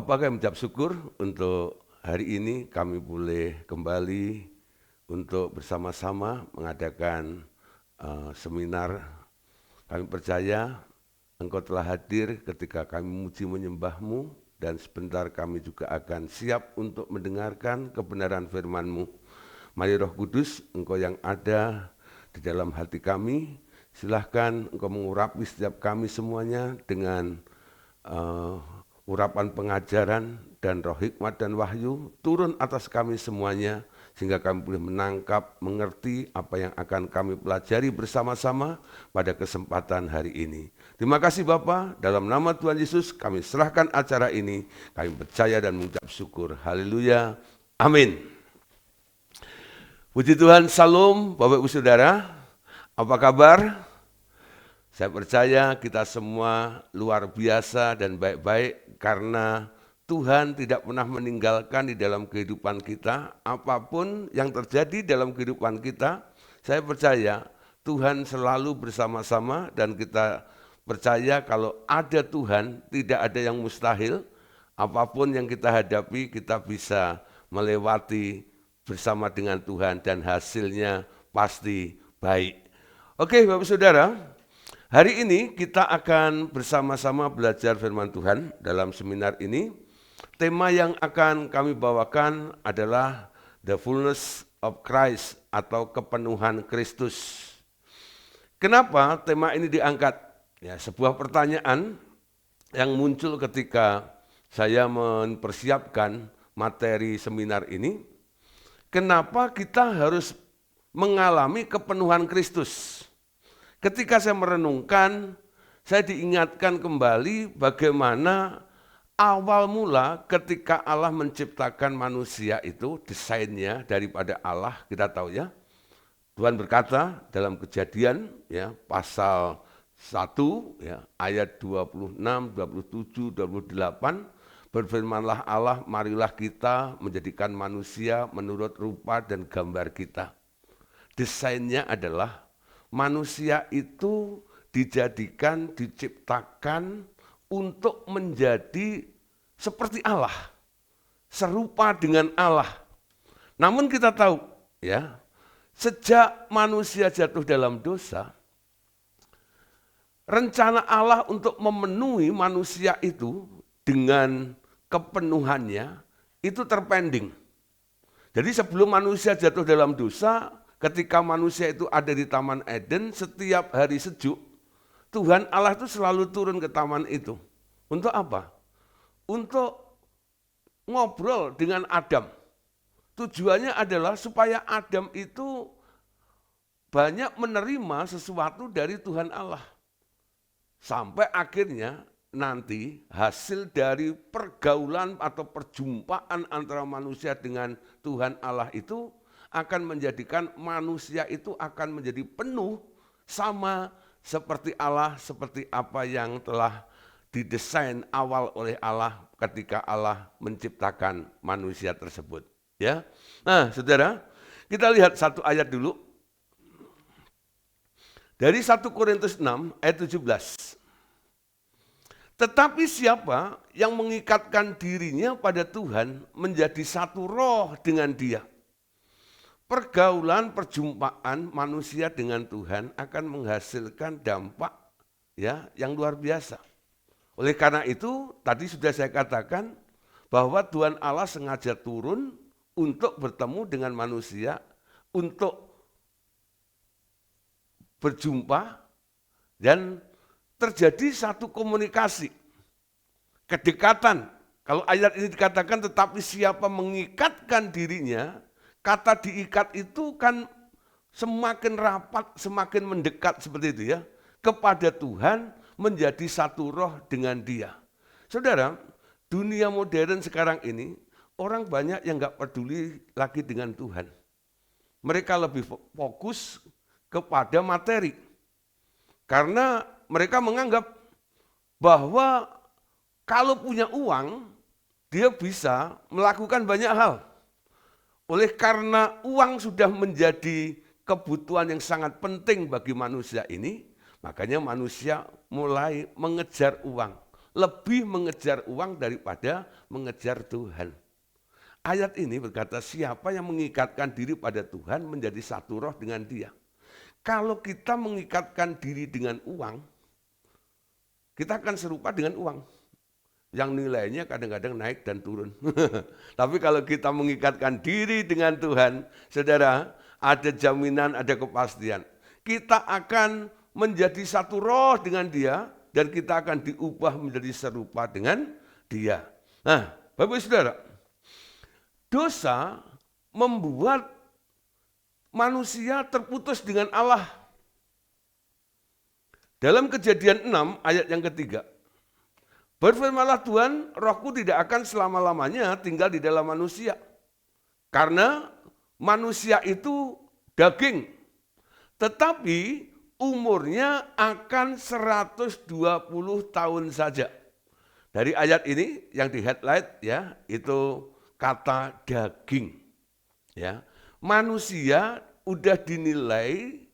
Bapak, kami mengucap syukur untuk hari ini kami boleh kembali untuk bersama-sama mengadakan seminar. Kami percaya Engkau telah hadir ketika kami memuji menyembah-Mu, dan sebentar kami juga akan siap untuk mendengarkan kebenaran firman-Mu. Mari Roh Kudus, Engkau yang ada di dalam hati kami, silahkan Engkau mengurapi setiap kami semuanya dengan urapan pengajaran dan roh hikmat dan wahyu turun atas kami semuanya, sehingga kami boleh menangkap, mengerti apa yang akan kami pelajari bersama-sama pada kesempatan hari ini. Terima kasih Bapa, dalam nama Tuhan Yesus kami serahkan acara ini, kami percaya dan mengucap syukur. Haleluya, amin. Puji Tuhan, salam Bapak Ibu Saudara, apa kabar? Saya percaya kita semua luar biasa dan baik-baik karena Tuhan tidak pernah meninggalkan di dalam kehidupan kita. Apapun yang terjadi dalam kehidupan kita, saya percaya Tuhan selalu bersama-sama, dan kita percaya kalau ada Tuhan tidak ada yang mustahil. Apapun yang kita hadapi kita bisa melewati bersama dengan Tuhan dan hasilnya pasti baik. Oke Bapak Saudara, hari ini kita akan bersama-sama belajar firman Tuhan dalam seminar ini. Tema yang akan kami bawakan adalah The Fullness of Christ atau kepenuhan Kristus. Kenapa tema ini diangkat? Ya, sebuah pertanyaan yang muncul ketika saya mempersiapkan materi seminar ini. Kenapa kita harus mengalami kepenuhan Kristus? Ketika saya merenungkan, saya diingatkan kembali bagaimana awal mula ketika Allah menciptakan manusia itu, desainnya daripada Allah, kita tahu ya. Tuhan berkata dalam Kejadian ya, pasal 1 ya, ayat 26, 27, 28, berfirmanlah Allah, marilah kita menjadikan manusia menurut rupa dan gambar kita. Desainnya adalah manusia itu dijadikan, diciptakan untuk menjadi seperti Allah, serupa dengan Allah. Namun kita tahu ya, sejak manusia jatuh dalam dosa, rencana Allah untuk memenuhi manusia itu dengan kepenuhannya itu terpending. Jadi sebelum manusia jatuh dalam dosa, ketika manusia itu ada di Taman Eden, setiap hari sejuk, Tuhan Allah itu selalu turun ke taman itu. Untuk apa? Untuk ngobrol dengan Adam. Tujuannya adalah supaya Adam itu banyak menerima sesuatu dari Tuhan Allah. Sampai akhirnya nanti hasil dari pergaulan atau perjumpaan antara manusia dengan Tuhan Allah itu akan menjadikan manusia itu akan menjadi penuh sama seperti Allah, seperti apa yang telah didesain awal oleh Allah ketika Allah menciptakan manusia tersebut. Ya, nah saudara, kita lihat satu ayat dulu. Dari 1 Korintus 6 ayat 17. Tetapi siapa yang mengikatkan dirinya pada Tuhan menjadi satu roh dengan Dia. Pergaulan, perjumpaan manusia dengan Tuhan akan menghasilkan dampak ya yang luar biasa. Oleh karena itu, tadi sudah saya katakan bahwa Tuhan Allah sengaja turun untuk bertemu dengan manusia, untuk berjumpa, dan terjadi satu komunikasi, kedekatan. Kalau ayat ini dikatakan tetapi siapa mengikatkan dirinya, kata diikat itu kan semakin rapat, semakin mendekat seperti itu ya, kepada Tuhan, menjadi satu roh dengan Dia. Saudara, dunia modern sekarang ini, orang banyak yang gak peduli lagi dengan Tuhan. Mereka lebih fokus kepada materi. Karena mereka menganggap bahwa kalau punya uang, dia bisa melakukan banyak hal. Oleh karena uang sudah menjadi kebutuhan yang sangat penting bagi manusia ini, makanya manusia mulai mengejar uang. lebih mengejar uang daripada mengejar Tuhan. Ayat ini berkata, siapa yang mengikatkan diri pada Tuhan menjadi satu roh dengan Dia. Kalau kita mengikatkan diri dengan uang, kita akan serupa dengan uang. Yang nilainya kadang-kadang naik dan turun. Tapi kalau kita mengikatkan diri dengan Tuhan, saudara, ada jaminan, ada kepastian. Kita akan menjadi satu roh dengan Dia, dan kita akan diubah menjadi serupa dengan Dia. Nah, Bapak Saudara, dosa membuat manusia terputus dengan Allah. Dalam Kejadian 6 ayat yang ketiga, berfirmanlah Tuhan, rohku tidak akan selama-lamanya tinggal di dalam manusia. Karena manusia itu daging, tetapi umurnya akan 120 tahun saja. Dari ayat ini yang di headlight ya, itu kata daging. Ya. Manusia udah dinilai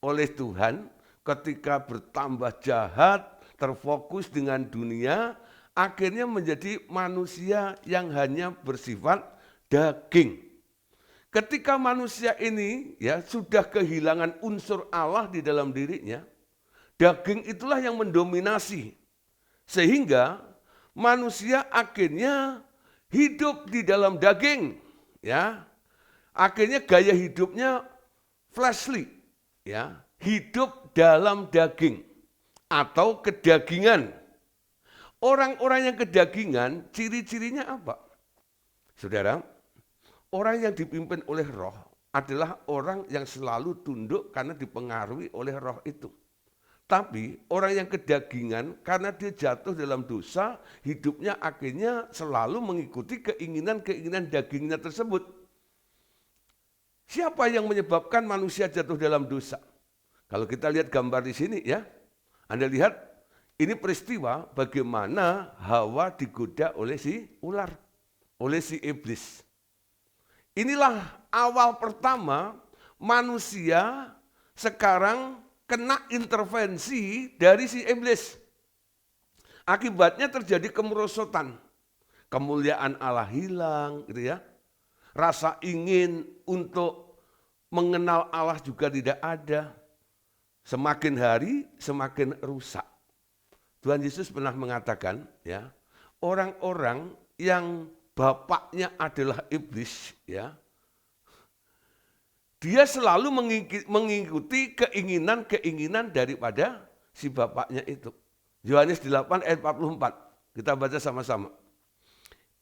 oleh Tuhan ketika bertambah jahat, terfokus dengan dunia, akhirnya menjadi manusia yang hanya bersifat daging. Ketika manusia ini ya sudah kehilangan unsur Allah di dalam dirinya, daging itulah yang mendominasi. Sehingga manusia akhirnya hidup di dalam daging, ya. Akhirnya gaya hidupnya fleshly, ya, hidup dalam daging atau kedagingan. Orang-orang yang kedagingan, ciri-cirinya apa? Saudara, orang yang dipimpin oleh roh adalah orang yang selalu tunduk karena dipengaruhi oleh roh itu. Tapi orang yang kedagingan karena dia jatuh dalam dosa, hidupnya akhirnya selalu mengikuti keinginan-keinginan dagingnya tersebut. Siapa yang menyebabkan manusia jatuh dalam dosa? Kalau kita lihat gambar di sini ya, Anda lihat ini peristiwa bagaimana Hawa digoda oleh si ular, oleh si iblis. Inilah awal pertama manusia sekarang kena intervensi dari si iblis. Akibatnya terjadi kemerosotan. Kemuliaan Allah hilang, gitu ya. Rasa ingin untuk mengenal Allah juga tidak ada. Semakin hari semakin rusak. Tuhan Yesus pernah mengatakan, ya, orang-orang yang bapaknya adalah iblis, ya. Dia selalu mengikuti keinginan-keinginan daripada si bapaknya itu. Yohanes 8 ayat 44. Kita baca sama-sama.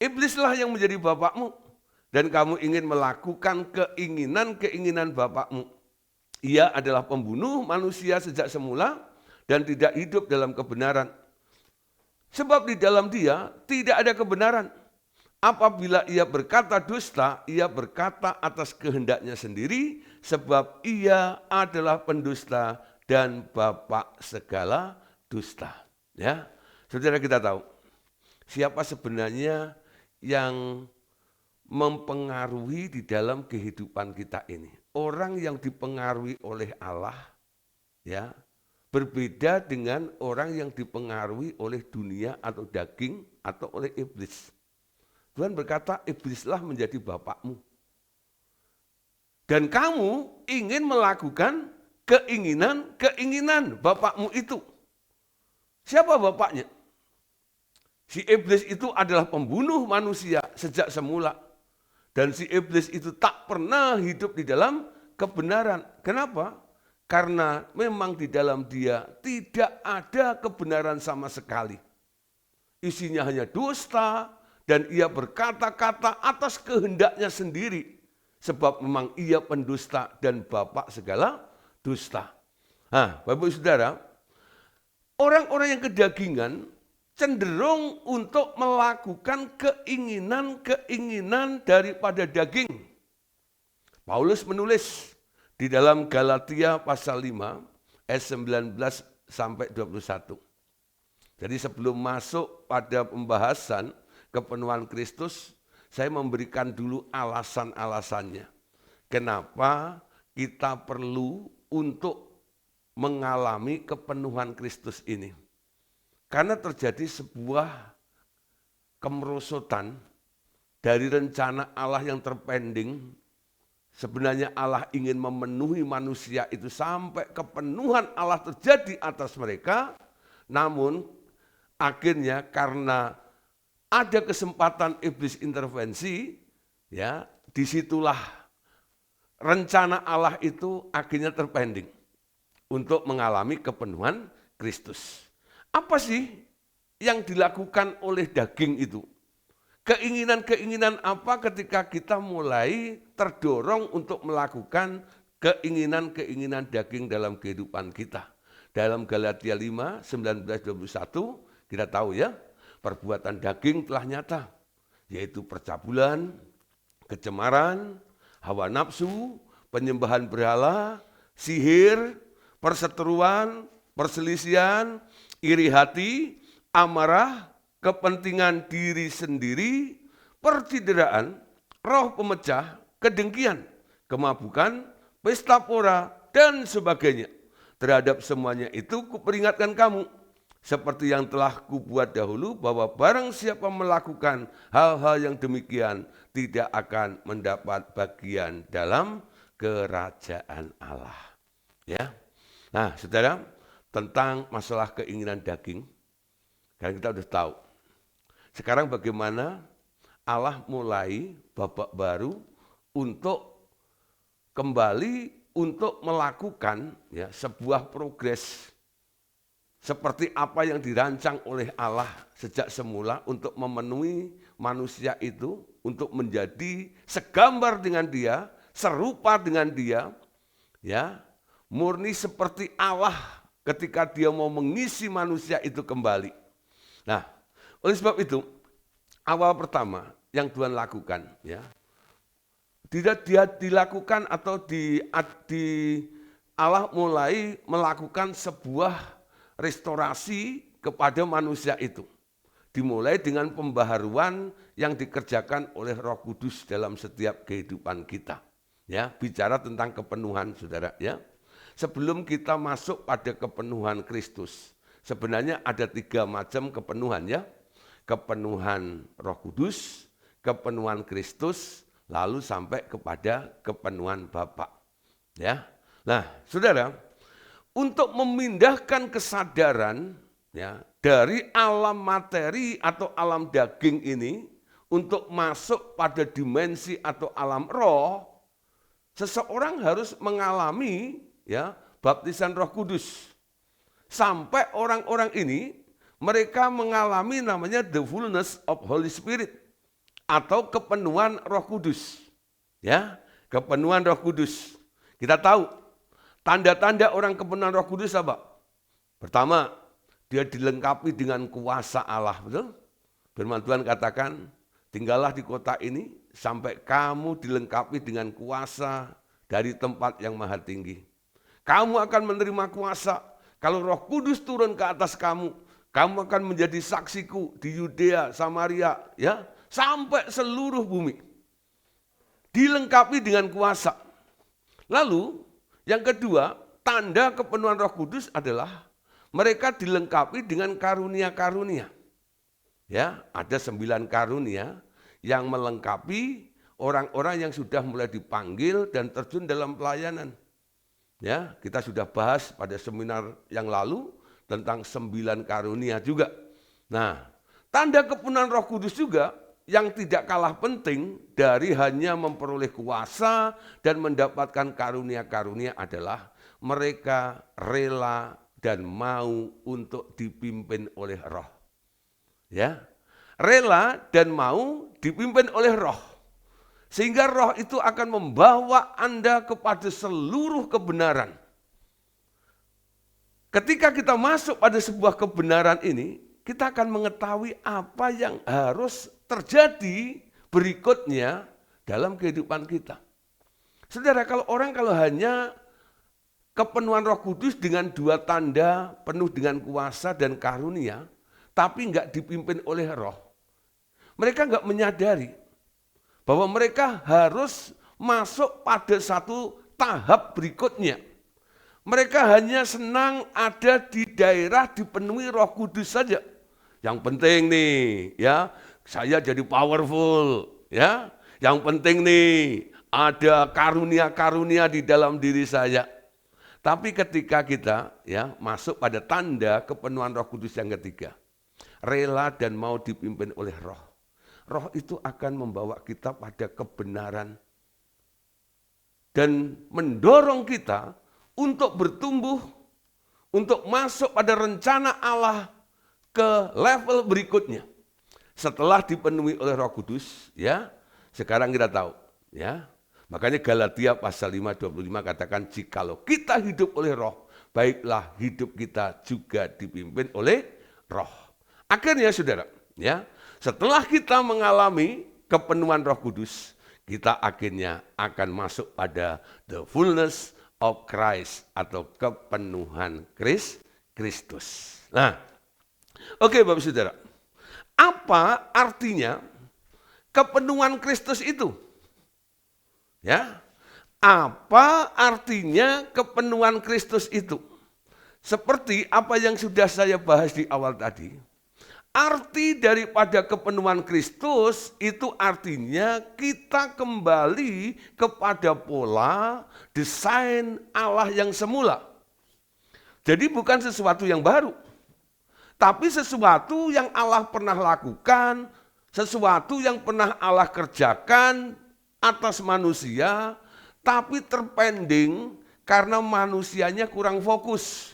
Iblislah yang menjadi bapakmu dan kamu ingin melakukan keinginan-keinginan bapakmu. Ia adalah pembunuh manusia sejak semula dan tidak hidup dalam kebenaran. Sebab di dalam dia tidak ada kebenaran. Apabila ia berkata dusta, ia berkata atas kehendaknya sendiri, sebab ia adalah pendusta dan bapak segala dusta. Ya, saudara, kita tahu siapa sebenarnya yang mempengaruhi di dalam kehidupan kita ini. Orang yang dipengaruhi oleh Allah, ya, berbeda dengan orang yang dipengaruhi oleh dunia atau daging atau oleh iblis. Tuhan berkata, iblislah menjadi bapakmu. Dan kamu ingin melakukan keinginan-keinginan bapakmu itu. Siapa bapaknya? Si iblis itu adalah pembunuh manusia sejak semula. Dan si iblis itu tak pernah hidup di dalam kebenaran. Kenapa? Karena memang di dalam dia tidak ada kebenaran sama sekali. Isinya hanya dusta, dan ia berkata-kata atas kehendaknya sendiri. Sebab memang ia pendusta dan bapak segala dusta. Nah, Bapak Saudara, orang-orang yang kedagingan cenderung untuk melakukan keinginan-keinginan daripada daging. Paulus menulis di dalam Galatia pasal 5 ayat 19 sampai 21. Jadi sebelum masuk pada pembahasan kepenuhan Kristus, saya memberikan dulu alasan-alasannya. Kenapa kita perlu untuk mengalami kepenuhan Kristus ini. Karena terjadi sebuah kemerosotan dari rencana Allah yang terpending. Sebenarnya Allah ingin memenuhi manusia itu sampai kepenuhan Allah terjadi atas mereka. Namun akhirnya karena ada kesempatan iblis intervensi, ya disitulah rencana Allah itu akhirnya terpending untuk mengalami kepenuhan Kristus. Apa sih yang dilakukan oleh daging itu? Keinginan-keinginan apa ketika kita mulai terdorong untuk melakukan keinginan-keinginan daging dalam kehidupan kita? Dalam Galatia 5, 19-21 kita tahu ya, perbuatan daging telah nyata, yaitu percabulan, kecemaran, hawa nafsu, penyembahan berhala, sihir, perseteruan, perselisihan, iri hati, amarah, kepentingan diri sendiri, percideraan, roh pemecah, kedengkian, kemabukan, pesta pora, dan sebagainya. Terhadap semuanya itu kuperingatkan kamu, seperti yang telah kubuat dahulu, bahwa barang siapa melakukan hal-hal yang demikian, tidak akan mendapat bagian dalam kerajaan Allah. Ya. Nah, saudara, tentang masalah keinginan daging, kan kita sudah tahu. Sekarang bagaimana Allah mulai babak baru untuk kembali untuk melakukan ya, sebuah progres seperti apa yang dirancang oleh Allah sejak semula untuk memenuhi manusia itu, untuk menjadi segambar dengan Dia, serupa dengan Dia, ya murni seperti Allah ketika Dia mau mengisi manusia itu kembali. Nah, oleh sebab itu, awal pertama yang Tuhan lakukan, ya, tidak dia dilakukan atau Allah mulai melakukan sebuah restorasi kepada manusia itu. Dimulai dengan pembaharuan yang dikerjakan oleh Roh Kudus dalam setiap kehidupan kita. Ya, bicara tentang kepenuhan, saudara. Ya, sebelum kita masuk pada kepenuhan Kristus, sebenarnya ada 3 macam kepenuhan, ya. Kepenuhan Roh Kudus, kepenuhan Kristus, lalu sampai kepada kepenuhan Bapa. Ya. Nah, saudara, untuk memindahkan kesadaran ya dari alam materi atau alam daging ini untuk masuk pada dimensi atau alam roh, seseorang harus mengalami ya baptisan Roh Kudus. Sampai orang-orang ini mereka mengalami namanya the fullness of Holy Spirit atau kepenuhan Roh Kudus. Ya, kepenuhan Roh Kudus. Kita tahu tanda-tanda orang kepenuhan Roh Kudus apa? Pertama, dia dilengkapi dengan kuasa Allah, betul? Firman Tuhan katakan, tinggallah di kota ini sampai kamu dilengkapi dengan kuasa dari tempat yang maha tinggi. Kamu akan menerima kuasa kalau Roh Kudus turun ke atas kamu. Kamu akan menjadi saksiku di Yudea, Samaria, ya, sampai seluruh bumi. Dilengkapi dengan kuasa. Lalu, yang kedua, tanda kepenuhan Roh Kudus adalah mereka dilengkapi dengan karunia-karunia. Ya, ada 9 karunia yang melengkapi orang-orang yang sudah mulai dipanggil dan terjun dalam pelayanan. Ya, kita sudah bahas pada seminar yang lalu tentang 9 karunia juga. Nah, tanda kepenuhan Roh Kudus juga yang tidak kalah penting dari hanya memperoleh kuasa dan mendapatkan karunia-karunia adalah mereka rela dan mau untuk dipimpin oleh Roh. Ya, rela dan mau dipimpin oleh Roh. Sehingga Roh itu akan membawa Anda kepada seluruh kebenaran. Ketika kita masuk pada sebuah kebenaran ini, kita akan mengetahui apa yang harus terjadi berikutnya dalam kehidupan kita. Saudara, kalau hanya kepenuhan Roh Kudus dengan 2 tanda, penuh dengan kuasa dan karunia, tapi enggak dipimpin oleh Roh, mereka enggak menyadari bahwa mereka harus masuk pada satu tahap berikutnya. Mereka hanya senang ada di daerah dipenuhi Roh Kudus saja. Yang penting nih, ya, saya jadi powerful, ya. Yang penting nih, ada karunia-karunia di dalam diri saya. Tapi ketika kita ya masuk pada tanda kepenuhan Roh Kudus yang ketiga, rela dan mau dipimpin oleh Roh. Roh itu akan membawa kita pada kebenaran dan mendorong kita untuk bertumbuh, untuk masuk pada rencana Allah ke level berikutnya. Setelah dipenuhi oleh Roh Kudus, ya, sekarang kita tahu, ya. Makanya Galatia pasal 5:25 katakan, jikalau kita hidup oleh Roh, baiklah hidup kita juga dipimpin oleh Roh. Akhirnya saudara, ya, setelah kita mengalami kepenuhan Roh Kudus, kita akhirnya akan masuk pada the fullness of Christ atau kepenuhan Kristus. Nah, oke Bapak Saudara, apa artinya kepenuhan Kristus itu? Ya, apa artinya kepenuhan Kristus itu? Seperti apa yang sudah saya bahas di awal tadi, arti daripada kepenuhan Kristus itu artinya kita kembali kepada pola desain Allah yang semula. Jadi bukan sesuatu yang baru, tapi sesuatu yang Allah pernah lakukan, sesuatu yang pernah Allah kerjakan atas manusia, tapi terpending karena manusianya kurang fokus.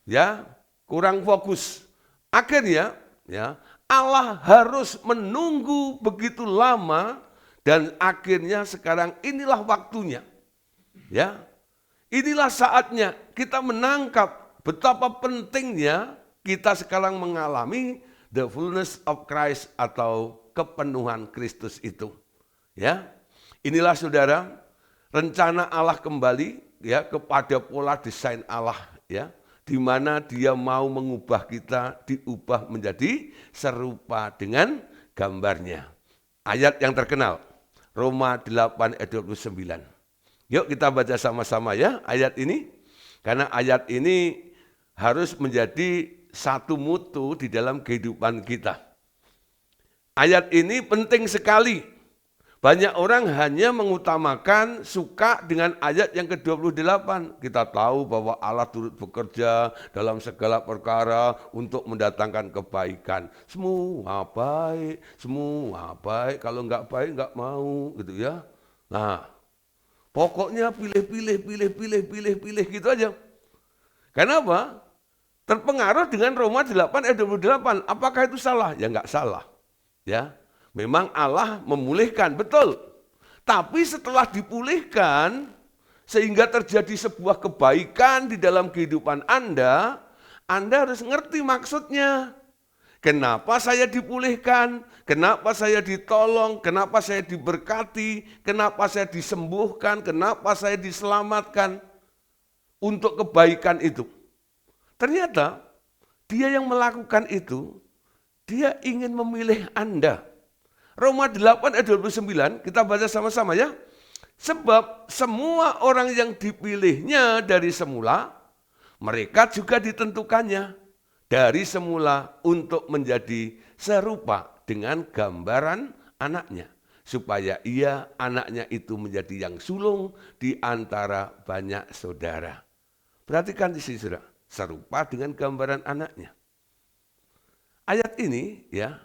Ya, kurang fokus. Akhirnya, ya, Allah harus menunggu begitu lama dan akhirnya sekarang inilah waktunya. Ya. Inilah saatnya kita menangkap betapa pentingnya kita sekarang mengalami the fullness of Christ atau kepenuhan Kristus itu. Ya, inilah saudara rencana Allah kembali ya kepada pola desain Allah ya, di mana Dia mau mengubah kita diubah menjadi serupa dengan gambarnya. Ayat yang terkenal Roma 8 ayat 29. Yuk kita baca sama-sama ya ayat ini, karena ayat ini harus menjadi satu mutu di dalam kehidupan kita. Ayat ini penting sekali. Banyak orang hanya mengutamakan suka dengan ayat yang ke-28. Kita tahu bahwa Allah turut bekerja dalam segala perkara untuk mendatangkan kebaikan. Semua baik. Kalau enggak baik enggak mau gitu ya. Nah, pokoknya pilih gitu aja. Kenapa? Terpengaruh dengan Roma 8 ayat 28. Apakah itu salah? Ya enggak salah. Ya. Memang Allah memulihkan, betul. Tapi setelah dipulihkan, sehingga terjadi sebuah kebaikan di dalam kehidupan Anda harus ngerti maksudnya. Kenapa saya dipulihkan, kenapa saya ditolong, kenapa saya diberkati, kenapa saya disembuhkan, kenapa saya diselamatkan untuk kebaikan itu. Ternyata Dia yang melakukan itu, Dia ingin memilih Anda. Roma 8 ayat 29, kita baca sama-sama ya. Sebab semua orang yang dipilihnya dari semula, mereka juga ditentukannya dari semula untuk menjadi serupa dengan gambaran anaknya. Supaya ia, anaknya itu menjadi yang sulung di antara banyak saudara. Perhatikan di sini saudara, serupa dengan gambaran anaknya. Ayat ini ya,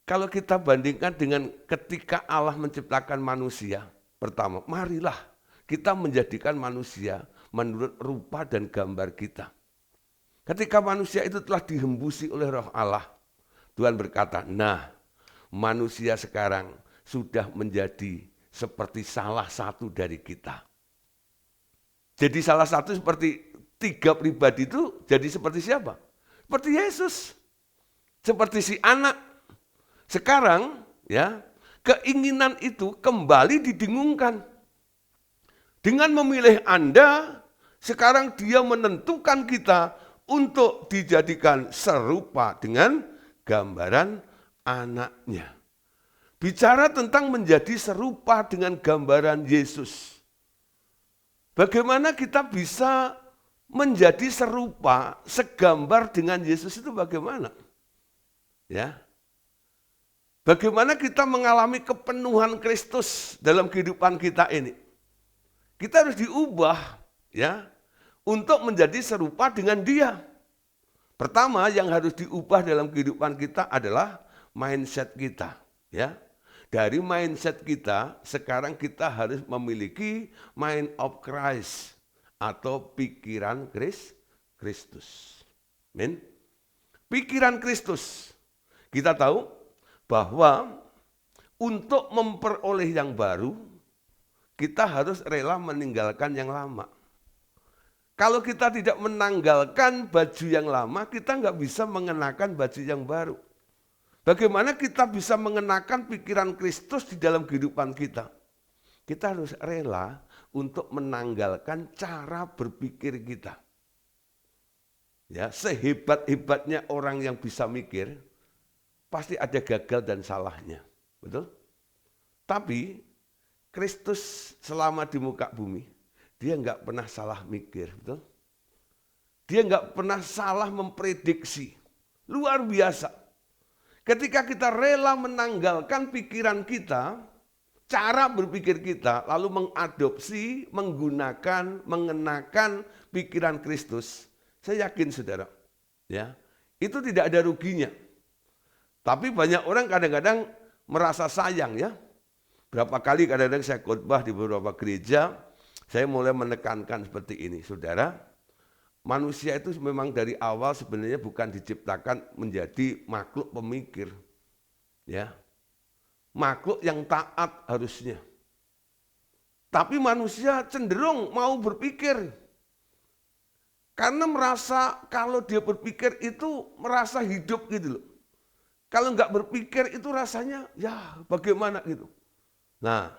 kalau kita bandingkan dengan ketika Allah menciptakan manusia, pertama, marilah kita menjadikan manusia menurut rupa dan gambar kita. Ketika manusia itu telah dihembusi oleh Roh Allah, Tuhan berkata, nah manusia sekarang sudah menjadi seperti salah satu dari kita. Jadi salah satu seperti tiga pribadi itu jadi seperti siapa? Seperti Yesus, seperti si anak. Sekarang ya, keinginan itu kembali didengungkan. Dengan memilih Anda, sekarang Dia menentukan kita untuk dijadikan serupa dengan gambaran anaknya. Bicara tentang menjadi serupa dengan gambaran Yesus. Bagaimana kita bisa menjadi serupa, segambar dengan Yesus itu bagaimana? Ya. Bagaimana kita mengalami kepenuhan Kristus dalam kehidupan kita ini? Kita harus diubah ya untuk menjadi serupa dengan Dia. Pertama yang harus diubah dalam kehidupan kita adalah mindset kita, ya. Dari mindset kita, sekarang kita harus memiliki mind of Christ atau pikiran Kristus. Amin. Pikiran Kristus. Kita tahu bahwa untuk memperoleh yang baru, kita harus rela meninggalkan yang lama. Kalau kita tidak menanggalkan baju yang lama, kita nggak bisa mengenakan baju yang baru. Bagaimana kita bisa mengenakan pikiran Kristus di dalam kehidupan kita? Kita harus rela untuk menanggalkan cara berpikir kita. Ya, sehebat-hebatnya orang yang bisa mikir, pasti ada gagal dan salahnya. Betul? Tapi Kristus selama di muka bumi, dia nggak pernah salah mikir, betul? Dia nggak pernah salah memprediksi. Luar biasa. Ketika kita rela menanggalkan pikiran kita, cara berpikir kita, lalu mengadopsi, menggunakan, mengenakan pikiran Kristus, saya yakin saudara, ya, itu tidak ada ruginya. Tapi banyak orang kadang-kadang merasa sayang ya. Berapa kali kadang-kadang saya khotbah di beberapa gereja, saya mulai menekankan seperti ini, saudara. Manusia itu memang dari awal sebenarnya bukan diciptakan menjadi makhluk pemikir. Ya. Makhluk yang taat harusnya. Tapi manusia cenderung mau berpikir. Karena merasa kalau dia berpikir itu merasa hidup gitu loh. Kalau nggak berpikir itu rasanya ya bagaimana gitu. Nah,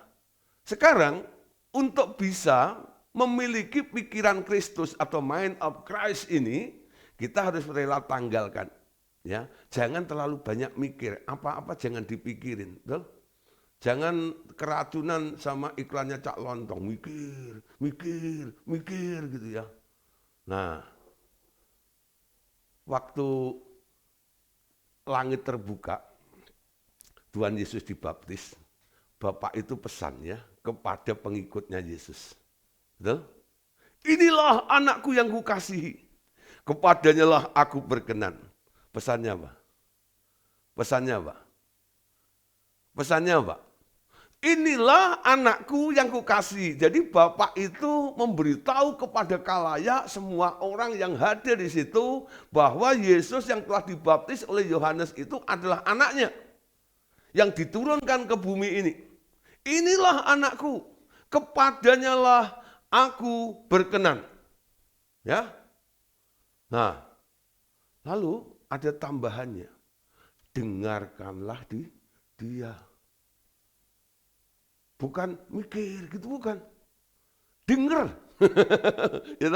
sekarang untuk bisa memiliki pikiran Kristus atau mind of Christ ini, kita harus rela tanggalkan. Ya, jangan terlalu banyak mikir, apa-apa jangan dipikirin. Betul? Jangan keracunan sama iklannya Cak Lontong, mikir gitu ya. Nah, waktu langit terbuka, Tuhan Yesus dibaptis, Bapak itu pesan ya kepada pengikutnya Yesus. Betul? Inilah anakku yang kukasihi, kepadanya lah aku berkenan. Pesannya apa? Pesannya apa? Pesannya apa? Inilah anakku yang kukasihi. Jadi Bapak itu memberitahu kepada khalayak semua orang yang hadir di situ bahwa Yesus yang telah dibaptis oleh Yohanes itu adalah anaknya yang diturunkan ke bumi ini. Inilah anakku, kepadanya lah aku berkenan. Ya. Nah, lalu ada tambahannya. Dengarkanlah dia. Bukan mikir gitu, bukan. Dengar. Ya,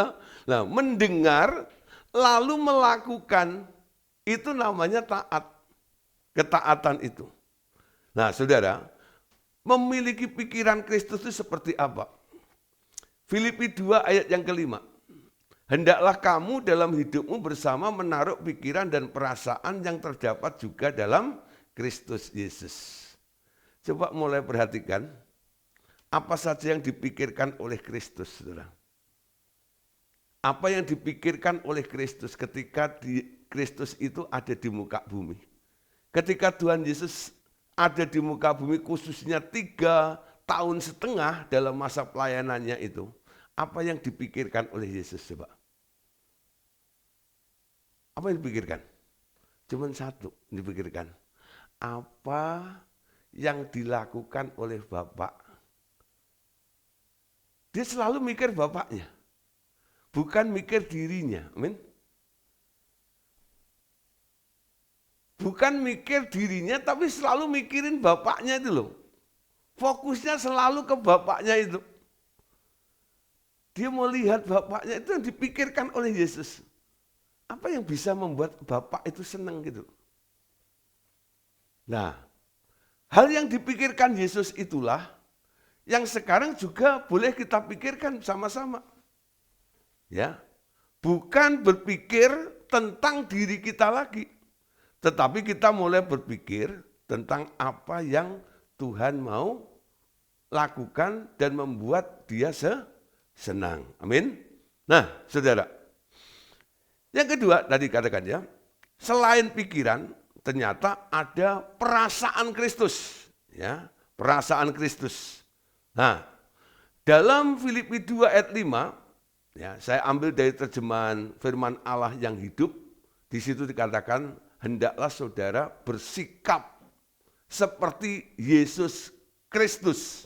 nah, mendengar lalu melakukan itu namanya taat. Ketaatan itu. Nah, saudara, memiliki pikiran Kristus itu seperti apa? Filipi 2 ayat yang kelima. Hendaklah kamu dalam hidupmu bersama menaruh pikiran dan perasaan yang terdapat juga dalam Kristus Yesus. Coba mulai perhatikan, apa saja yang dipikirkan oleh Kristus, saudara. Apa yang dipikirkan oleh Kristus ketika Kristus itu ada di muka bumi. Ketika Tuhan Yesus ada di muka bumi khususnya 3,5 tahun dalam masa pelayanannya itu. Apa yang dipikirkan oleh Yesus coba? Apa yang dipikirkan? Cuman satu dipikirkan. Apa yang dilakukan oleh Bapak? Dia selalu mikir Bapaknya. Bukan mikir dirinya. Amin. Bukan mikir dirinya tapi selalu mikirin Bapaknya itu loh. Fokusnya selalu ke Bapaknya itu. Dia mau lihat Bapaknya itu yang dipikirkan oleh Yesus. Apa yang bisa membuat Bapak itu senang gitu. Nah, hal yang dipikirkan Yesus itulah yang sekarang juga boleh kita pikirkan sama-sama. Ya, bukan berpikir tentang diri kita lagi, tetapi kita mulai berpikir tentang apa yang Tuhan mau lakukan dan membuat dia senang. Amin. Nah, saudara, yang kedua tadi katakan ya, selain pikiran, ternyata ada perasaan Kristus, ya, perasaan Kristus. Nah, dalam Filipi 2 ayat 5, ya, saya ambil dari terjemahan firman Allah yang hidup, di situ dikatakan, hendaklah saudara bersikap seperti Yesus Kristus,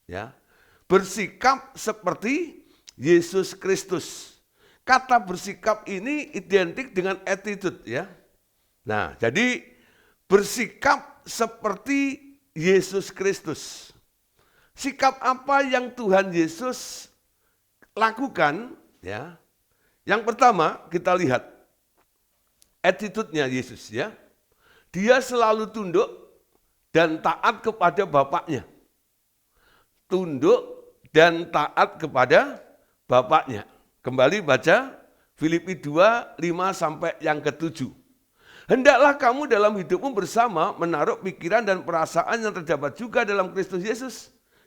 ya. Bersikap seperti Yesus Kristus. Kata bersikap ini identik dengan attitude, ya. Nah, jadi bersikap seperti Yesus Kristus. Sikap apa yang Tuhan Yesus lakukan, ya? Yang pertama kita lihat attitude-nya Yesus, ya. Dia selalu tunduk dan taat kepada Bapaknya. Tunduk dan taat kepada Bapaknya. Kembali baca Filipi 2, 5 sampai yang ke-7. Hendaklah kamu dalam hidupmu bersama menaruh pikiran dan perasaan yang terdapat juga dalam Kristus Yesus,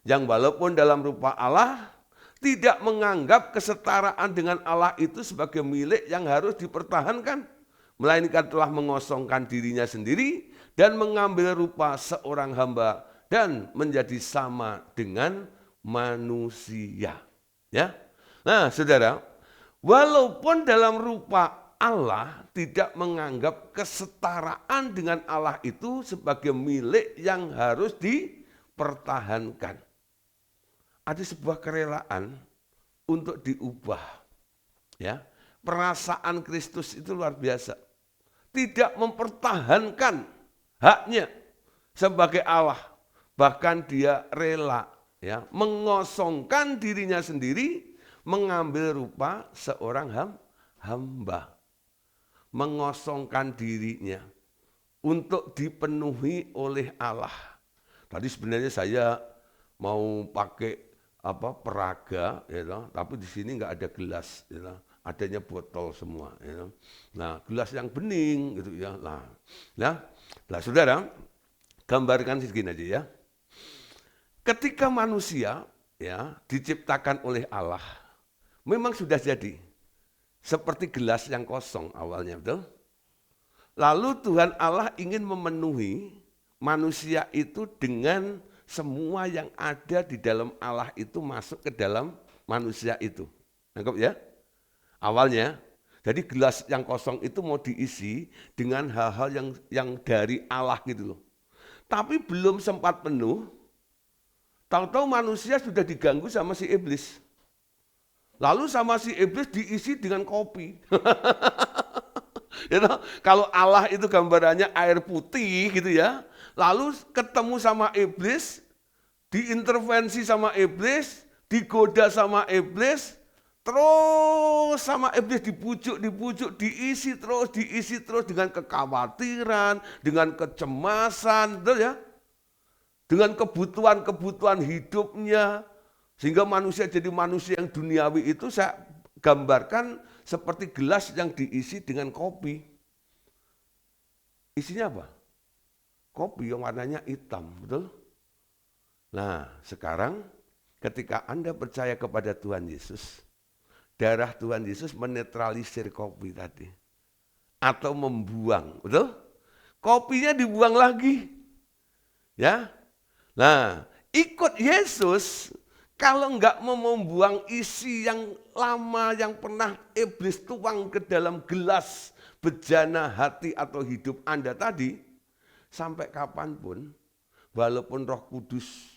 yang walaupun dalam rupa Allah, tidak menganggap kesetaraan dengan Allah itu sebagai milik yang harus dipertahankan, melainkan telah mengosongkan dirinya sendiri dan mengambil rupa seorang hamba dan menjadi sama dengan manusia. Ya. Nah, saudara, walaupun dalam rupa Allah tidak menganggap kesetaraan dengan Allah itu sebagai milik yang harus dipertahankan. Ada sebuah kerelaan untuk diubah. Ya, perasaan Kristus itu luar biasa. Tidak mempertahankan haknya sebagai Allah, bahkan dia rela, ya, mengosongkan dirinya sendiri, mengambil rupa seorang hamba, mengosongkan dirinya untuk dipenuhi oleh Allah. Tadi sebenarnya saya mau pakai peraga, ya, tapi di sini nggak ada gelas, ya, adanya botol semua. Ya. Nah, gelas yang bening, gitu ya. Nah, saudara, gambarkan segini aja ya. Ketika manusia, ya, diciptakan oleh Allah, memang sudah jadi seperti gelas yang kosong awalnya, betul? Lalu Tuhan Allah ingin memenuhi manusia itu dengan semua yang ada di dalam Allah itu masuk ke dalam manusia itu. Nangkep ya? Awalnya, jadi gelas yang kosong itu mau diisi dengan hal-hal yang dari Allah gitu loh. Tapi belum sempat penuh, tahu-tahu manusia sudah diganggu sama si iblis. Lalu sama si iblis diisi dengan kopi. You know, kalau Allah itu gambarannya air putih gitu ya. Lalu ketemu sama iblis, diintervensi sama iblis, digoda sama iblis, terus sama iblis dipujuk, diisi terus dengan kekhawatiran, dengan kecemasan, betul ya? Dengan kebutuhan hidupnya, sehingga manusia jadi manusia yang duniawi itu saya gambarkan seperti gelas yang diisi dengan kopi. Isinya apa? Kopi yang warnanya hitam, betul? Nah, sekarang ketika Anda percaya kepada Tuhan Yesus, darah Tuhan Yesus menetralisir kopi tadi. Atau membuang, betul? Kopinya dibuang lagi. Ya. Nah, ikut Yesus, kalau enggak mau membuang isi yang lama yang pernah iblis tuang ke dalam gelas bejana hati atau hidup Anda tadi, sampai kapanpun, walaupun Roh Kudus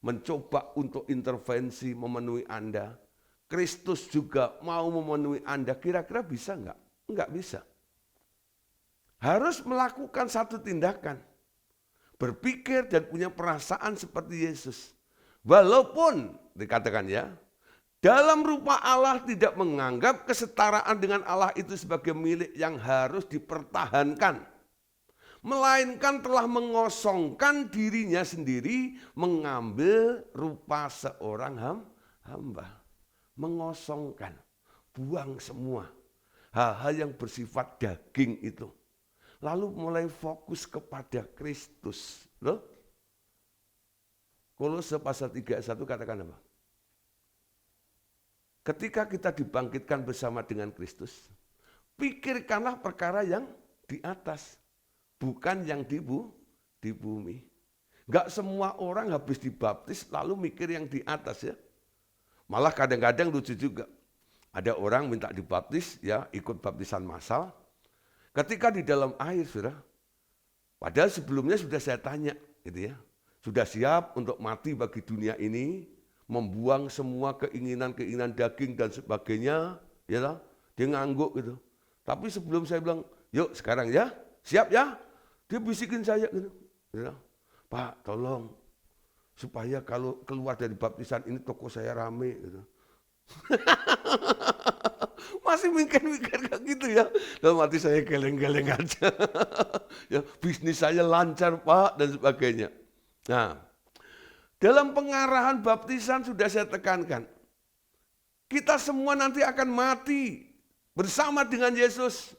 mencoba untuk intervensi memenuhi Anda, Kristus juga mau memenuhi Anda, kira-kira bisa enggak? Enggak bisa. Harus melakukan satu tindakan, berpikir dan punya perasaan seperti Yesus. Walaupun dikatakan ya, dalam rupa Allah tidak menganggap kesetaraan dengan Allah itu sebagai milik yang harus dipertahankan. melainkan telah mengosongkan dirinya sendiri, mengambil rupa seorang hamba. Mengosongkan, buang semua hal-hal yang bersifat daging itu. Lalu mulai fokus kepada Kristus. Loh? Kolose pasal 3 ayat 1 katakan apa? Ketika kita dibangkitkan bersama dengan Kristus, pikirkanlah perkara yang di atas, bukan yang di bumi. Enggak semua orang habis dibaptis lalu mikir yang di atas ya. Malah kadang-kadang lucu juga. Ada orang minta dibaptis ya, ikut baptisan massal. Ketika di dalam air, Saudara, padahal sebelumnya sudah saya tanya gitu ya. Sudah siap untuk mati bagi dunia ini, membuang semua keinginan-keinginan daging dan sebagainya, ya lah, dia ngangguk gitu. Tapi sebelum saya bilang, yuk sekarang ya, siap ya, dia bisikin saya gitu. Ya, Pak, tolong supaya kalau keluar dari baptisan ini toko saya rame gitu. Masih mikir-mikir kayak gitu ya. Dalam hati saya geleng-geleng aja. Ya, bisnis saya lancar Pak dan sebagainya. Nah, dalam pengarahan baptisan sudah saya tekankan. Kita semua nanti akan mati bersama dengan Yesus.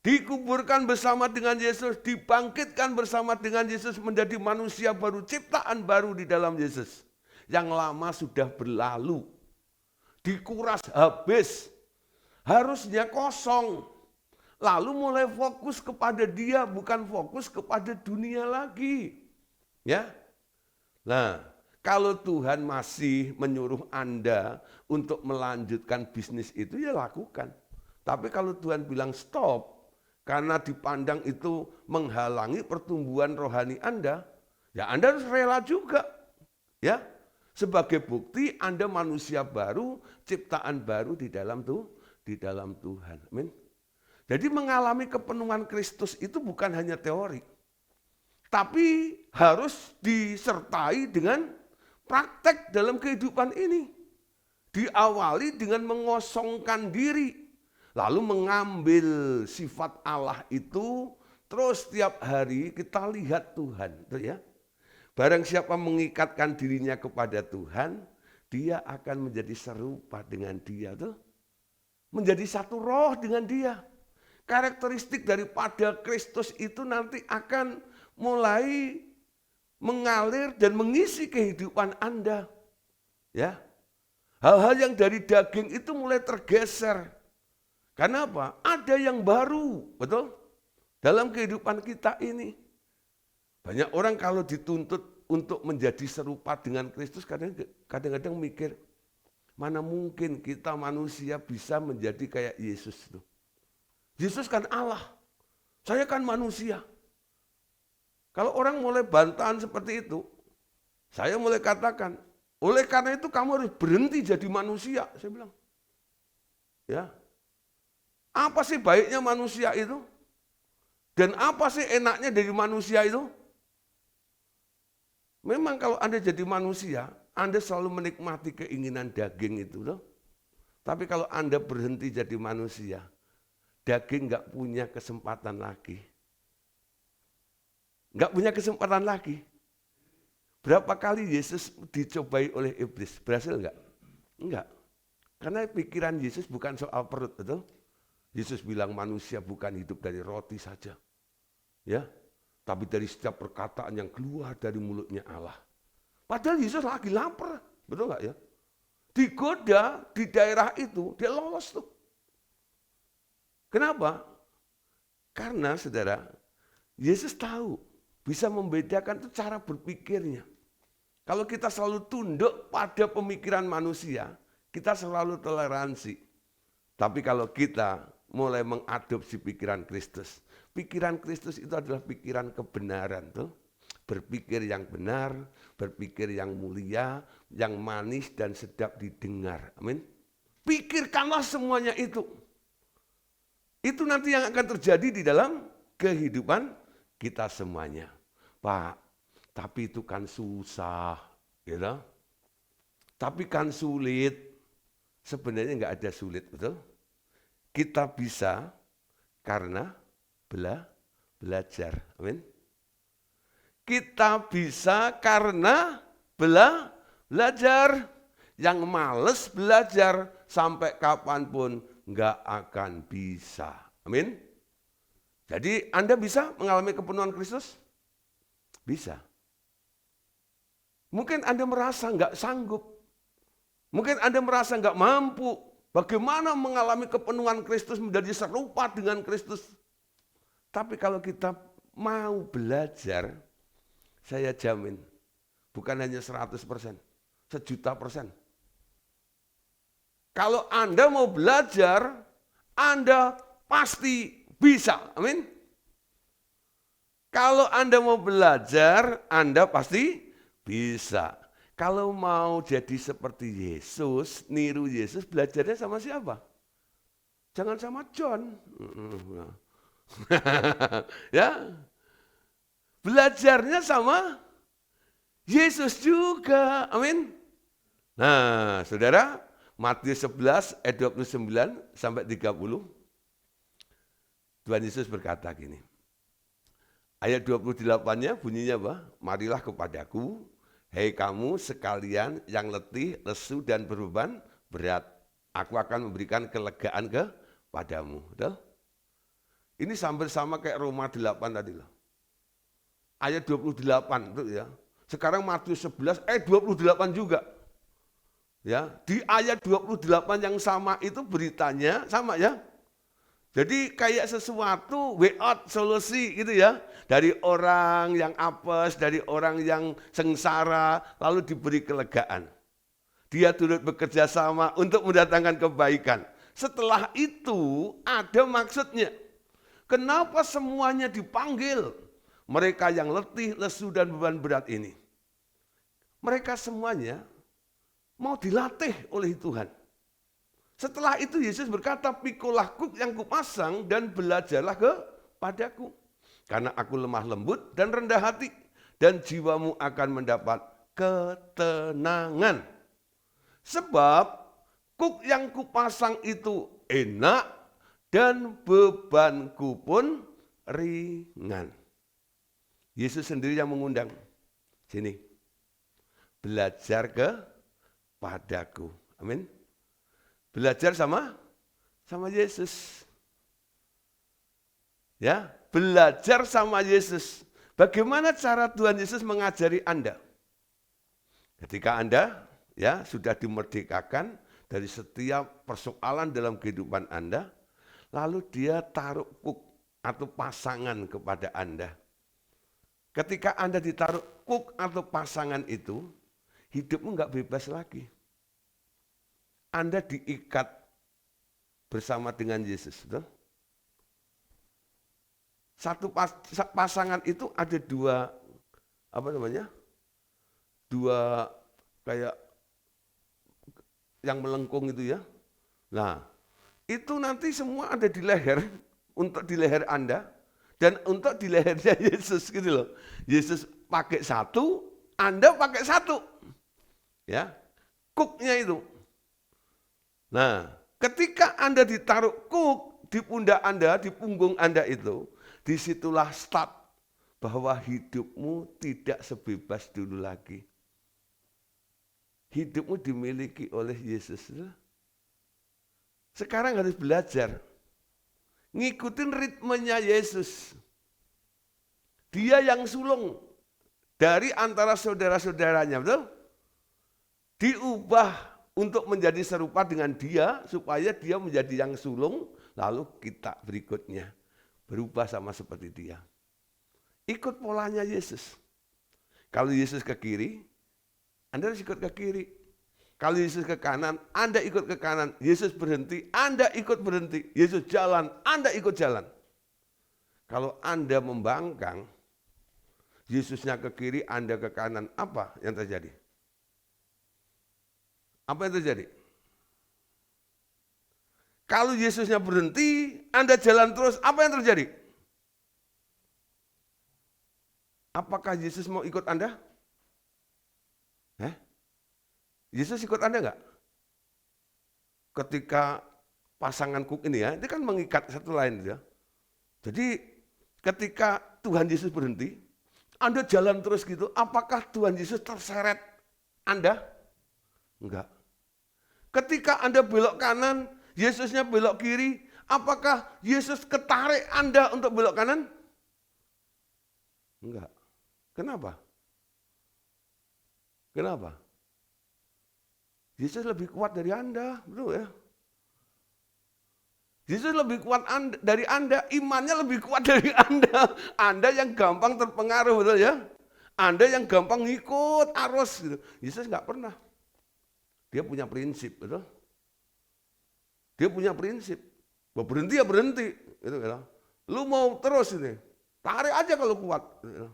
Dikuburkan bersama dengan Yesus, dibangkitkan bersama dengan Yesus menjadi manusia baru, ciptaan baru di dalam Yesus. Yang lama sudah berlalu, dikuras habis, harusnya kosong. Lalu mulai fokus kepada Dia, bukan fokus kepada dunia lagi. Ya, nah kalau Tuhan masih menyuruh Anda untuk melanjutkan bisnis itu ya lakukan. Tapi kalau Tuhan bilang stop, karena dipandang itu menghalangi pertumbuhan rohani Anda, ya Anda harus rela juga. Ya, sebagai bukti Anda manusia baru, ciptaan baru di dalam Tuhan. Amin. Jadi mengalami kepenuhan Kristus itu bukan hanya teori, tapi harus disertai dengan praktek dalam kehidupan ini. Diawali dengan mengosongkan diri, lalu mengambil sifat Allah itu, terus setiap hari kita lihat Tuhan. Tuh ya. Barang siapa mengikatkan dirinya kepada Tuhan, dia akan menjadi serupa dengan Dia. Tuh. Menjadi satu roh dengan Dia. Karakteristik daripada Kristus itu nanti akan mulai mengalir dan mengisi kehidupan Anda. Ya. Hal-hal yang dari daging itu mulai tergeser. Karena apa? Ada yang baru, betul? Dalam kehidupan kita ini. Banyak orang kalau dituntut untuk menjadi serupa dengan Kristus kadang-kadang mikir, mana mungkin kita manusia bisa menjadi kayak Yesus itu. Yesus kan Allah, saya kan manusia. Kalau orang mulai bantahan seperti itu, saya mulai katakan, oleh karena itu kamu harus berhenti jadi manusia, saya bilang. Ya, apa sih baiknya manusia itu? Dan apa sih enaknya dari manusia itu? Memang kalau Anda jadi manusia, Anda selalu menikmati keinginan daging itu. Loh. Tapi kalau Anda berhenti jadi manusia, daging nggak punya kesempatan lagi. Nggak punya kesempatan lagi. Berapa kali Yesus dicobai oleh iblis? Berhasil nggak? Enggak. Karena pikiran Yesus bukan soal perut, betul? Yesus bilang manusia bukan hidup dari roti saja. Ya, tapi dari setiap perkataan yang keluar dari mulutnya Allah. Padahal Yesus lagi lapar, betul nggak ya? Digoda di daerah itu, dia lolos tuh. Kenapa? Karena saudara, Yesus tahu bisa membedakan itu cara berpikirnya. Kalau kita selalu tunduk pada pemikiran manusia, kita selalu toleransi. Tapi kalau kita mulai mengadopsi pikiran Kristus, pikiran Kristus itu adalah pikiran kebenaran tuh. Berpikir yang benar, berpikir yang mulia, yang manis dan sedap didengar. Amin. Pikirkanlah semuanya itu. Itu nanti yang akan terjadi di dalam kehidupan kita semuanya. Pak, tapi itu kan susah, gitu. Tapi kan sulit. Sebenarnya enggak ada sulit, betul? Kita bisa karena belajar. Amin. Kita bisa karena belajar. Yang males belajar sampai kapanpun nggak akan bisa. Amin. Jadi Anda bisa mengalami kepenuhan Kristus? Bisa. Mungkin Anda merasa nggak sanggup. Mungkin Anda merasa nggak mampu. Bagaimana mengalami kepenuhan Kristus menjadi serupa dengan Kristus? Tapi kalau kita mau belajar, saya jamin bukan hanya 100%, 1.000.000%. Kalau Anda mau belajar, Anda pasti bisa. Amin. Kalau Anda mau belajar, Anda pasti bisa. Kalau mau jadi seperti Yesus, niru Yesus, belajarnya sama siapa? Jangan sama John. Ya. Belajarnya sama Yesus juga. Amin. Nah, saudara, Matius 11 ayat 29 sampai 30. Tuhan Yesus berkata gini. Ayat 28-nya bunyinya apa? Marilah kepadaku, hei kamu sekalian yang letih, lesu dan berbeban berat. Aku akan memberikan kelegaan kepadamu. Betul? Ini hampir sama kayak Roma 8 tadi loh. Ayat 28 itu ya. Sekarang Matius 11 ayat 28 juga. Ya, di ayat 28 yang sama itu beritanya sama ya. Jadi kayak sesuatu way out solusi gitu ya. Dari orang yang apes, dari orang yang sengsara, lalu diberi kelegaan. Dia turut bekerja sama untuk mendatangkan kebaikan. Setelah itu ada maksudnya. Kenapa semuanya dipanggil? Mereka yang letih, lesu dan beban berat ini. Mereka semuanya mau dilatih oleh Tuhan. Setelah itu Yesus berkata, pikulah kuk yang kupasang dan belajarlah kepadaku. Karena aku lemah lembut dan rendah hati, dan jiwamu akan mendapat ketenangan. Sebab kuk yang kupasang itu enak dan bebanku pun ringan. Yesus sendiri yang mengundang. Sini, belajar kepadaku. Amin. Belajar sama Yesus. Ya, belajar sama Yesus. Bagaimana cara Tuhan Yesus mengajari Anda? Ketika Anda ya sudah dimerdekakan dari setiap persoalan dalam kehidupan Anda, lalu dia taruh kuk atau pasangan kepada Anda. Ketika Anda ditaruh kuk atau pasangan itu, hidupmu enggak bebas lagi. Anda diikat bersama dengan Yesus. Betul? Satu pasangan itu ada dua, dua kayak yang melengkung itu ya. Nah, itu nanti semua ada di leher, untuk di leher Anda, dan untuk di lehernya Yesus gitu loh. Yesus pakai satu, Anda pakai satu. Ya, kuknya itu. Nah, ketika Anda ditaruh kuk di pundak Anda, di punggung Anda itu, disitulah start bahwa hidupmu tidak sebebas dulu lagi. Hidupmu dimiliki oleh Yesus. Sekarang harus belajar. Ngikutin ritmenya Yesus. Dia yang sulung dari antara saudara-saudaranya, betul? Diubah untuk menjadi serupa dengan dia, supaya dia menjadi yang sulung, lalu kita berikutnya berubah sama seperti dia. Ikut polanya Yesus. Kalau Yesus ke kiri, Anda harus ikut ke kiri. Kalau Yesus ke kanan, Anda ikut ke kanan. Yesus berhenti, Anda ikut berhenti. Yesus jalan, Anda ikut jalan. Kalau Anda membangkang, Yesusnya ke kiri, Anda ke kanan, apa yang terjadi? Apa yang terjadi? Kalau Yesusnya berhenti, Anda jalan terus, apa yang terjadi? Apakah Yesus mau ikut Anda? Yesus ikut Anda enggak? Ketika pasangan kuk ini ya, itu kan mengikat satu lain ya. Jadi ketika Tuhan Yesus berhenti, Anda jalan terus gitu, apakah Tuhan Yesus terseret Anda? Enggak. Ketika Anda belok kanan, Yesusnya belok kiri, apakah Yesus ketarik Anda untuk belok kanan? Enggak. Kenapa? Kenapa? Yesus lebih kuat dari Anda, betul ya? Yesus lebih kuat dari Anda, imannya lebih kuat dari Anda. Anda yang gampang terpengaruh, betul ya? Anda yang gampang ngikut arus gitu. Yesus nggak pernah. Dia punya prinsip, betul? Dia punya prinsip. Mau berhenti ya berhenti, gitu kan? Lu mau terus ini, tarik aja kalau kuat. Gitu.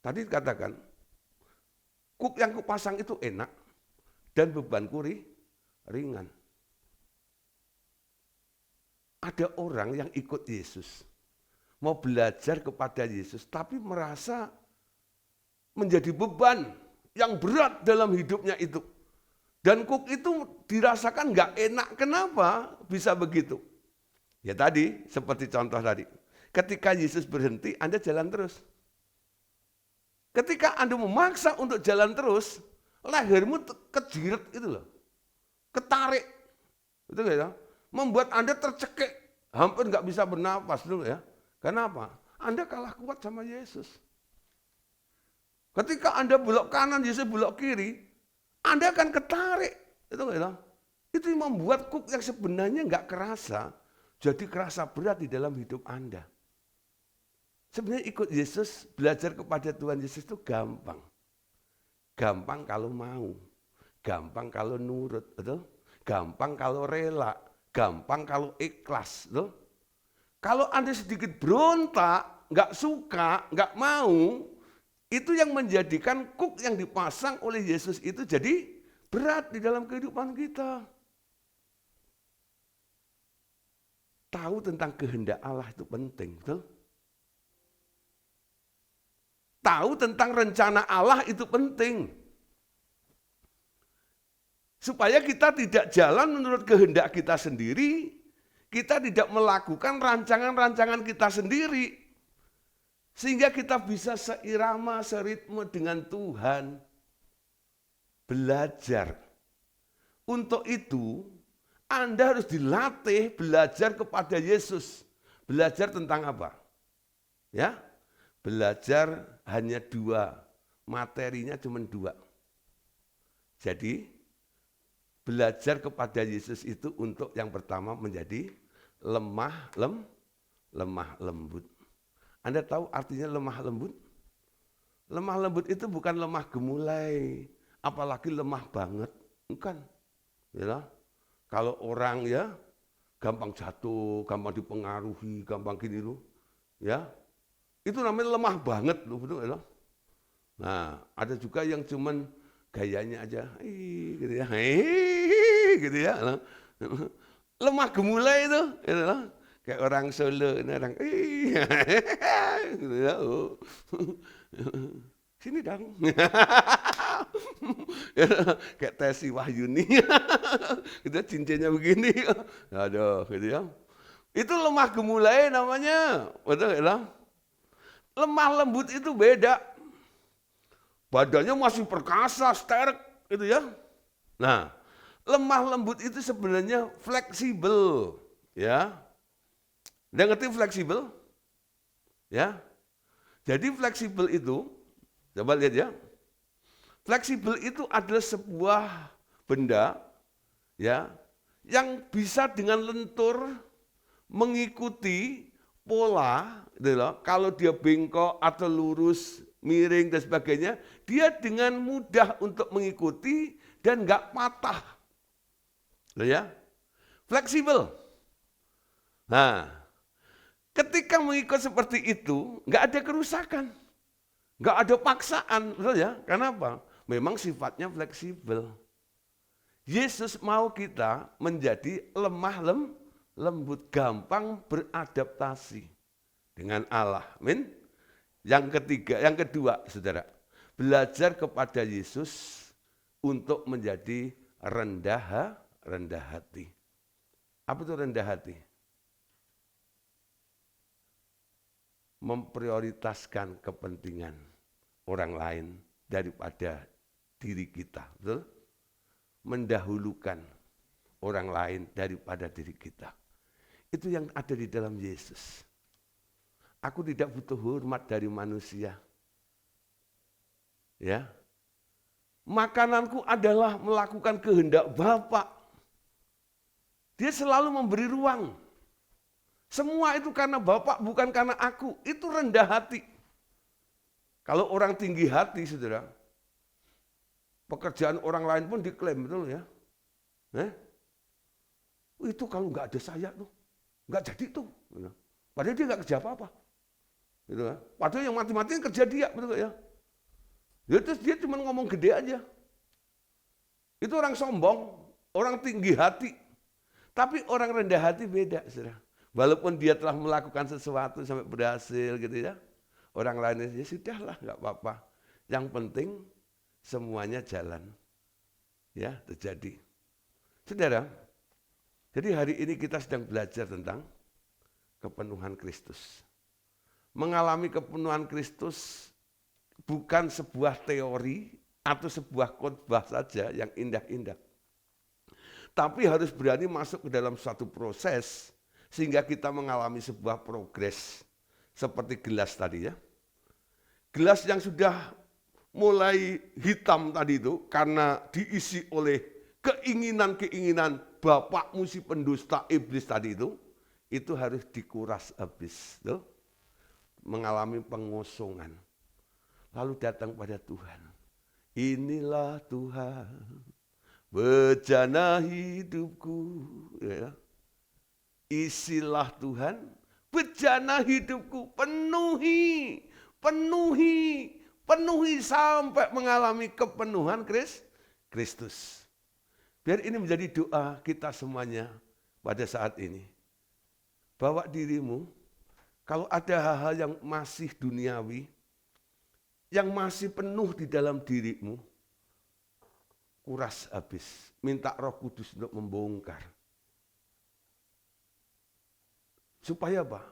Tadi katakan, kuk yang kupasang itu enak dan bebanku ringan. Ada orang yang ikut Yesus, mau belajar kepada Yesus, tapi merasa menjadi beban yang berat dalam hidupnya itu. Dan kuk itu dirasakan nggak enak. Kenapa bisa begitu? Ya tadi, seperti contoh tadi. Ketika Yesus berhenti, Anda jalan terus. Ketika Anda memaksa untuk jalan terus, lehermu kejiret itu loh. Ketarik. Itu ya. Membuat Anda tercekik, hampir nggak bisa bernapas dulu ya. Kenapa? Anda kalah kuat sama Yesus. Ketika Anda belok kanan, Yesus belok kiri, Anda akan ketarik. Itu yang membuat kuk yang sebenarnya nggak kerasa, jadi kerasa berat di dalam hidup Anda. Sebenarnya ikut Yesus, belajar kepada Tuhan Yesus itu gampang. Gampang kalau mau, gampang kalau nurut, betul? Gampang kalau rela, gampang kalau ikhlas. Betul? Kalau Anda sedikit berontak, nggak suka, nggak mau, itu yang menjadikan kuk yang dipasang oleh Yesus itu jadi berat di dalam kehidupan kita. Tahu tentang kehendak Allah itu penting, betul? Tahu tentang rencana Allah itu penting. Supaya kita tidak jalan menurut kehendak kita sendiri, kita tidak melakukan rancangan-rancangan kita sendiri. Sehingga kita bisa seirama, seritme dengan Tuhan. Belajar. Untuk itu, Anda harus dilatih belajar kepada Yesus. Belajar tentang apa? Ya, belajar hanya 2, materinya cuma 2. Jadi, belajar kepada Yesus itu untuk yang pertama menjadi lemah lembut. Anda tahu artinya lemah lembut? Lemah lembut itu bukan lemah gemulai, apalagi lemah banget. Bukan. Ya, kalau orang ya gampang jatuh, gampang dipengaruhi, gampang gini loh. Ya, itu namanya lemah banget loh, betul ya? Nah, ada juga yang cuman gayanya aja, gitu ya, gitu ya. Lemah gemulai itu, gitu loh. Kayak orang Solo, orang, gitu ya. Sini dong. Kayak Tesi Wahyuni, gitu cincinnya begini, aduh, gitu ya. Itu lemah gemulai namanya, betul ya? Lemah lembut itu beda. Badannya masih perkasa, sterk, gitu ya. Nah, lemah lembut itu sebenarnya fleksibel, ya. Udah ngerti fleksibel? Ya. Jadi fleksibel itu, coba lihat ya. Fleksibel itu adalah sebuah benda, ya, yang bisa dengan lentur mengikuti pola, gitu loh. Kalau dia bengkok atau lurus, miring dan sebagainya, dia dengan mudah untuk mengikuti dan nggak patah, loh ya, fleksibel. Nah, ketika mengikut seperti itu, nggak ada kerusakan, nggak ada paksaan, betul ya? Kenapa? Memang sifatnya fleksibel. Yesus mau kita menjadi lemah lembut, gampang beradaptasi dengan Allah. Amin. Yang kedua, saudara, belajar kepada Yesus untuk menjadi rendah hati. Apa itu rendah hati? memprioritaskan kepentingan orang lain daripada diri kita. Betul? Mendahulukan orang lain daripada diri kita. Itu yang ada di dalam Yesus. Aku tidak butuh hormat dari manusia. Ya. Makananku adalah melakukan kehendak Bapa. Dia selalu memberi ruang. Semua itu karena Bapa, bukan karena aku. Itu rendah hati. Kalau orang tinggi hati, saudara, pekerjaan orang lain pun diklaim, betul ya? Itu kalau nggak ada saya tuh, nggak jadi tuh. Padahal dia nggak kerja apa-apa. Gitu kan? Padahal yang mati-matian kerja dia, betul ya? Terus dia cuma ngomong gede aja. Itu orang sombong, orang tinggi hati. Tapi orang rendah hati beda, saudara. Walaupun dia telah melakukan sesuatu sampai berhasil gitu ya. Orang lain ya sudahlah, nggak apa-apa. Yang penting semuanya jalan. Ya, terjadi. Saudara, jadi hari ini kita sedang belajar tentang kepenuhan Kristus. Mengalami kepenuhan Kristus bukan sebuah teori atau sebuah khotbah saja yang indah-indah. Tapi harus berani masuk ke dalam suatu proses sehingga kita mengalami sebuah progres. Seperti gelas tadi ya. Gelas yang sudah mulai hitam tadi itu karena diisi oleh keinginan-keinginan bapakmu si pendusta iblis tadi itu harus dikuras habis. Tuh. Mengalami pengosongan. Lalu datang pada Tuhan. Inilah Tuhan, bejana hidupku. Ya. Isilah Tuhan, bejana hidupku, penuhi sampai mengalami kepenuhan Kristus. Biar ini menjadi doa kita semuanya pada saat ini. Bawa dirimu, kalau ada hal-hal yang masih duniawi, yang masih penuh di dalam dirimu, kuras habis. Minta Roh Kudus untuk membongkar. Supaya apa?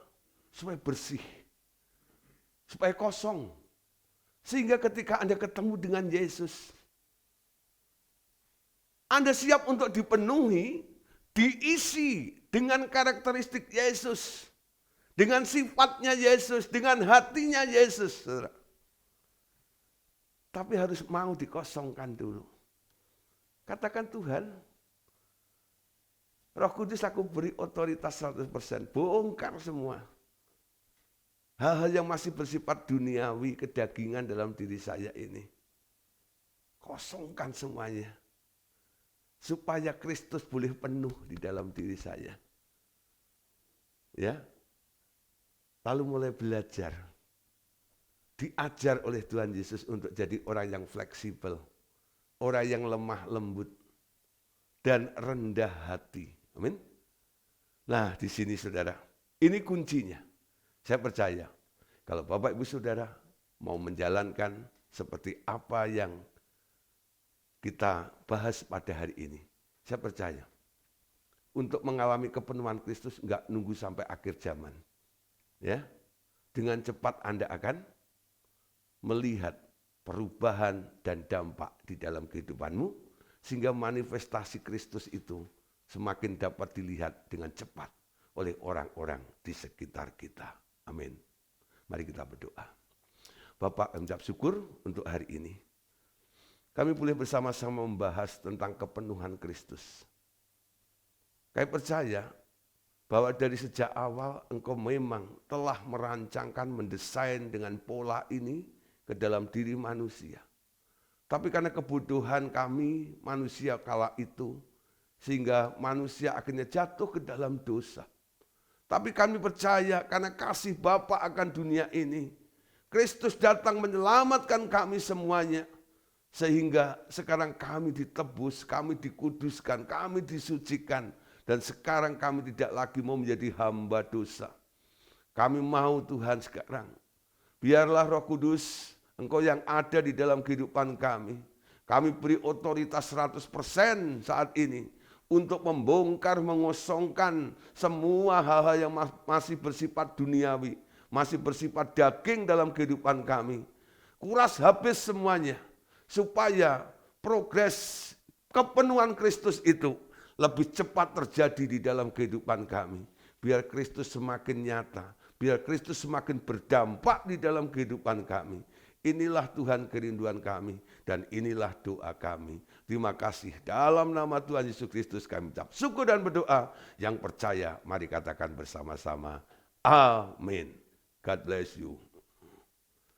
Supaya bersih. Supaya kosong. Sehingga ketika Anda ketemu dengan Yesus, Anda siap untuk dipenuhi, diisi dengan karakteristik Yesus. Dengan sifatnya Yesus, dengan hatinya Yesus. Saudara. Tapi harus mau dikosongkan dulu. Katakan Tuhan, Roh Kudus aku beri otoritas 100%. Bongkar semua. Hal-hal yang masih bersifat duniawi, kedagingan dalam diri saya ini. Kosongkan semuanya. Supaya Kristus boleh penuh di dalam diri saya. Ya. Lalu mulai belajar. Diajar oleh Tuhan Yesus untuk jadi orang yang fleksibel. Orang yang lemah lembut. Dan rendah hati. Amin. Nah, di sini saudara, ini kuncinya. Saya percaya, kalau Bapak Ibu Saudara mau menjalankan seperti apa yang kita bahas pada hari ini, saya percaya, untuk mengalami kepenuhan Kristus enggak nunggu sampai akhir zaman. Ya, dengan cepat Anda akan melihat perubahan dan dampak di dalam kehidupanmu, sehingga manifestasi Kristus itu semakin dapat dilihat dengan cepat oleh orang-orang di sekitar kita. Amin. Mari kita berdoa. Bapak, kami ucap syukur untuk hari ini. Kami boleh bersama-sama membahas tentang kepenuhan Kristus. Kami percaya bahwa dari sejak awal Engkau memang telah merancangkan, mendesain dengan pola ini ke dalam diri manusia. Tapi karena kebodohan kami manusia kala itu, sehingga manusia akhirnya jatuh ke dalam dosa. Tapi kami percaya karena kasih Bapa akan dunia ini, Kristus datang menyelamatkan kami semuanya. Sehingga sekarang kami ditebus, kami dikuduskan, kami disucikan. Dan sekarang kami tidak lagi mau menjadi hamba dosa. Kami mau Tuhan sekarang, biarlah Roh Kudus, Engkau yang ada di dalam kehidupan kami. Kami beri otoritas 100% saat ini. Untuk membongkar, mengosongkan semua hal-hal yang masih bersifat duniawi. masih bersifat daging dalam kehidupan kami. Kuras habis semuanya, supaya progres kepenuhan Kristus itu lebih cepat terjadi di dalam kehidupan kami. Biar Kristus semakin nyata, biar Kristus semakin berdampak di dalam kehidupan kami. Inilah Tuhan kerinduan kami dan inilah doa kami. Terima kasih. Dalam nama Tuhan Yesus Kristus kami ucap syukur dan berdoa. Yang percaya mari katakan bersama-sama. Amin. God bless you.